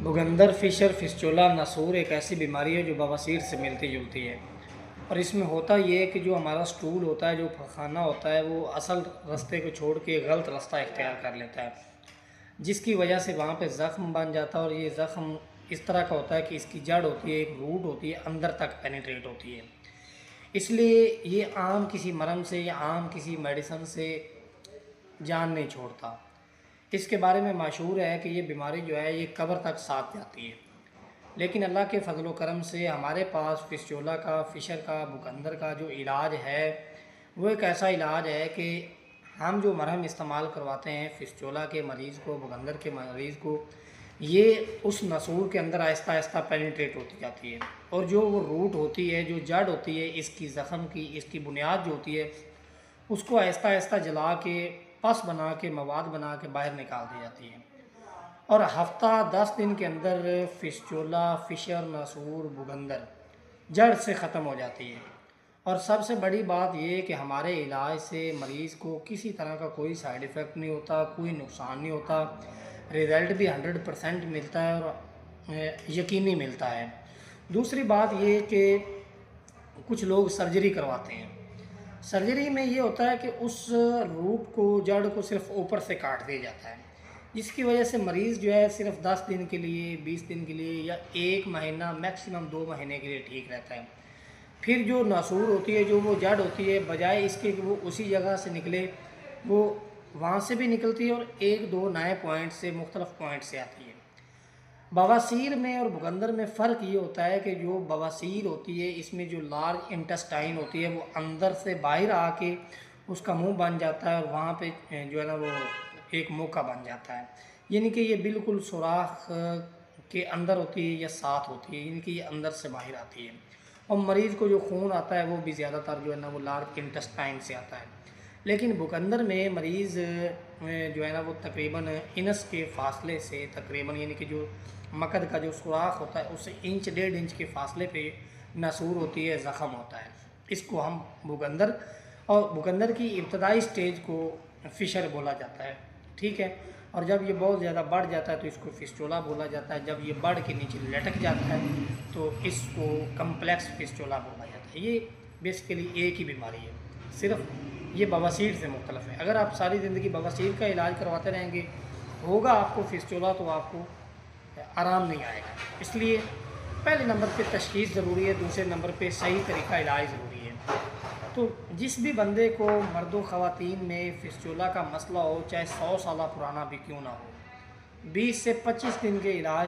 بغندر فشر فسچولا ناسور ایک ایسی بیماری ہے جو بواسیر سے ملتی جلتی ہے، اور اس میں ہوتا یہ ہے کہ جو ہمارا سٹول ہوتا ہے، جو پخانہ ہوتا ہے، وہ اصل راستے کو چھوڑ کے غلط راستہ اختیار کر لیتا ہے، جس کی وجہ سے وہاں پہ زخم بن جاتا ہے، اور یہ زخم اس طرح کا ہوتا ہے کہ اس کی جڑ ہوتی ہے، ایک روٹ ہوتی ہے، اندر تک پینیٹریٹ ہوتی ہے۔ اس لیے یہ عام کسی مرہم سے یا عام کسی میڈیسن سے جان نہیں چھوڑتا۔ اس کے بارے میں مشہور ہے کہ یہ بیماری جو ہے یہ قبر تک ساتھ جاتی ہے، لیکن اللہ کے فضل و کرم سے ہمارے پاس فسچولا کا، فشر کا، بکندر کا جو علاج ہے وہ ایک ایسا علاج ہے کہ ہم جو مرہم استعمال کرواتے ہیں فسچولا کے مریض کو، بکندر کے مریض کو، یہ اس نسور کے اندر آہستہ آہستہ پینیٹریٹ ہوتی جاتی ہے، اور جو وہ روٹ ہوتی ہے، جو جڑ ہوتی ہے اس کی زخم کی، اس کی بنیاد جو ہوتی ہے، اس کو آہستہ آہستہ جلا کے، پس بنا کے، مواد بنا کے باہر نکال دی جاتی ہے، اور ہفتہ 10 دن کے اندر فسچولا، فشر، ناسور، بغندر جڑ سے ختم ہو جاتی ہے۔ اور سب سے بڑی بات یہ ہے کہ ہمارے علاج سے مریض کو کسی طرح کا کوئی سائیڈ ایفیکٹ نہیں ہوتا، کوئی نقصان نہیں ہوتا، رزلٹ بھی 100% ملتا ہے، اور یقینی ملتا ہے۔ دوسری بات یہ کہ کچھ لوگ سرجری کرواتے ہیں۔ سرجری میں یہ ہوتا ہے کہ اس روٹ کو، جڑ کو صرف اوپر سے کاٹ دیا جاتا ہے، جس کی وجہ سے مریض جو ہے صرف 10 دن کے لیے، 20 دن کے لیے، یا 1 مہینہ، میکسیمم 2 مہینے کے لیے ٹھیک رہتا ہے۔ پھر جو ناسور ہوتی ہے، جو وہ جڑ ہوتی ہے، بجائے اس کے کہ وہ اسی جگہ سے نکلے، وہ وہاں سے بھی نکلتی ہے، اور 1-2 نئے پوائنٹ سے، مختلف پوائنٹ سے آتی ہے۔ بواسیر میں اور بغندر میں فرق یہ ہوتا ہے کہ جو بواسیر ہوتی ہے اس میں جو لارج انٹسٹائن ہوتی ہے وہ اندر سے باہر آ کے اس کا منہ بن جاتا ہے، اور وہاں پہ جو ہے نا وہ ایک موقع بن جاتا ہے، یعنی کہ یہ بالکل سوراخ کے اندر ہوتی ہے یا ساتھ ہوتی ہے، یعنی کہ یہ اندر سے باہر آتی ہے، اور مریض کو جو خون آتا ہے وہ بھی زیادہ تر جو ہے نا وہ لارج انٹسٹائن سے آتا ہے۔ لیکن بکندر میں مریض جو ہے نا وہ تقریباً انس کے فاصلے سے، تقریباً یعنی کہ جو مقد کا جو سوراخ ہوتا ہے اس سے 1-1.5 انچ کے فاصلے پہ ناسور ہوتی ہے، زخم ہوتا ہے، اس کو ہم بکندر، اور بکندر کی ابتدائی سٹیج کو فشر بولا جاتا ہے، ٹھیک ہے، اور جب یہ بہت زیادہ بڑھ جاتا ہے تو اس کو فسچولا بولا جاتا ہے، جب یہ بڑھ کے نیچے لٹک جاتا ہے تو اس کو کمپلیکس فسچولا بولا جاتا ہے۔ یہ بیسیکلی ایک ہی بیماری ہے، صرف یہ بواسیر سے مختلف ہے۔ اگر آپ ساری زندگی بواسیر کا علاج کرواتے رہیں گے، ہوگا آپ کو فسچولا تو آپ کو آرام نہیں آئے گا۔ اس لیے پہلے نمبر پہ تشخیص ضروری ہے، دوسرے نمبر پہ صحیح طریقہ علاج ضروری ہے۔ تو جس بھی بندے کو، مرد و خواتین میں فسچولا کا مسئلہ ہو، چاہے 100 سالہ پرانا بھی کیوں نہ ہو، 20 سے 25 دن کے علاج